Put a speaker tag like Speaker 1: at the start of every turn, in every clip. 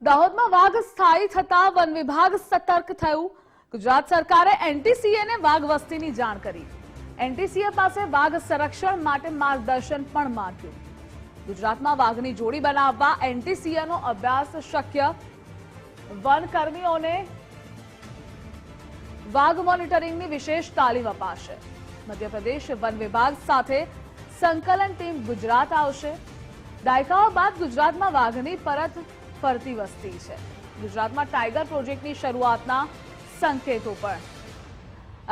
Speaker 1: દાહોદમાં વાઘ સ્થાયી થતા વન વિભાગ સતર્ક થયું। ગુજરાત સરકારે એનટીસીએને વાઘ વસ્તીની જાણ કરી। એનટીસીએ પાસે વાઘ સંરક્ષણ માટે માર્ગદર્શન પણ માંગ્યું। ગુજરાતમાં વાઘની જોડી બનાવવા એનટીસીએનો અભ્યાસ શક્ય। વન કર્મીઓને વાઘ મોનિટરિંગની વિશેષ તાલીમ અપાશે। મધ્યપ્રદેશ વન વિભાગ સાથે સંકલન ટીમ ગુજરાત આવશે। દાયકાઓ બાદ ગુજરાતમાં વાઘની પરત ફરતી વસ્તી છે। ગુજરાતમાં ટાઈગર પ્રોજેક્ટની શરૂઆતના સંકેતો પણ।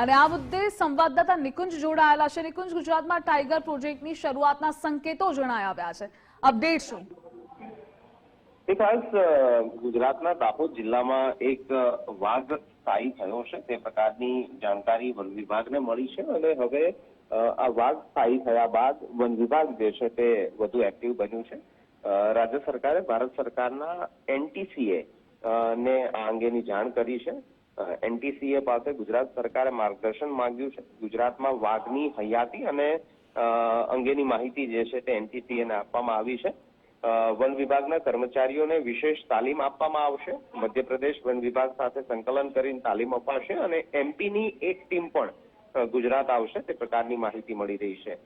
Speaker 1: અને આ મુદ્દે સંવાદદાતા નિકુંજ જોડાયેલા છે। નિકુંજ, ગુજરાતમાં ટાઈગર પ્રોજેક્ટની શરૂઆતના સંકેતો જણાવ્યા છે, અપડેટ શું?
Speaker 2: ખાસ ગુજરાતના દાહોદ જિલ્લામાં એક વાઘ સ્થાયી થયો છે તે પ્રકારની જાણકારી વન વિભાગને મળી છે અને હવે આ વાઘ સ્થાયી થયા બાદ વન વિભાગ જે છે તે વધુ એક્ટિવ બન્યું છે। રાજ્ય સરકારે ભારત સરકારના એનટીસીએ ને આ અંગેની જાણ કરી છે। એનટીસીએ પાસે ગુજરાત સરકારે માર્ગદર્શન માંગ્યું છે। ગુજરાતમાં વાઘની હયાતી અને અંગેની માહિતી જે છે તે એનટીસીએને આપવામાં આવી છે। વન વિભાગના કર્મચારીઓને વિશેષ તાલીમ આપવામાં આવશે। મધ્યપ્રદેશ વન વિભાગ સાથે સંકલન કરીને તાલીમ અપાશે અને એમપીની એક ટીમ પણ ગુજરાત આવશે તે પ્રકારની માહિતી મળી રહી છે।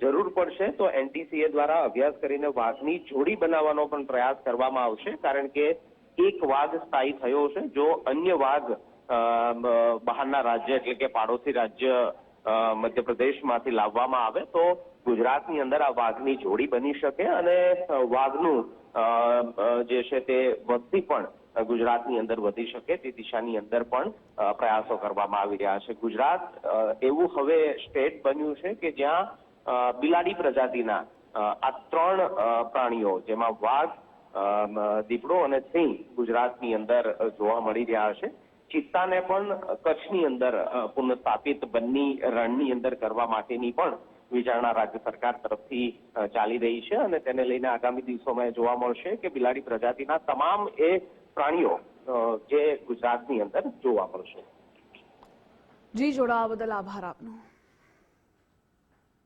Speaker 2: જરૂર પડશે તો એનટીસીએ દ્વારા અભ્યાસ કરીને વાઘની જોડી બનાવવાનો પણ પ્રયાસ કરવામાં આવશે, કારણ કે એક વાઘ સ્થાયી થયો છે। જો અન્ય વાઘ બહારના રાજ્ય એટલે કે પાડોશી રાજ્ય મધ્યપ્રદેશમાંથી લાવવામાં આવે તો ગુજરાતની અંદર આ વાઘની જોડી બની શકે અને વાઘનું જે છે તે વસ્તી પણ ગુજરાતની અંદર વધી શકે તે દિશાની અંદર પણ પ્રયાસો કરવામાં આવી રહ્યા છે। ગુજરાત એવું હવે સ્ટેટ બન્યું છે કે જ્યાં બિલાડી પ્રજાતિના આ ત્રણ પ્રાણીઓ જેમાં વાઘ, દીપડો અને સિંહ ગુજરાતની અંદર જોવા મળી રહ્યા છે। ચિત્તાને પણ કચ્છની અંદર પુનઃસ્થાપિત બન્ની રણની અંદર કરવા માટેની પણ વિચારણા રાજ્ય સરકાર તરફથી ચાલી રહી છે અને તેને લઈને આગામી દિવસોમાં જોવા મળશે કે બિલાડી પ્રજાતિના તમામ એ પ્રાણીઓ જે ગુજરાતની અંદર જોવા મળશે।
Speaker 1: જી, જોડાવા બદલ આભાર આપનો।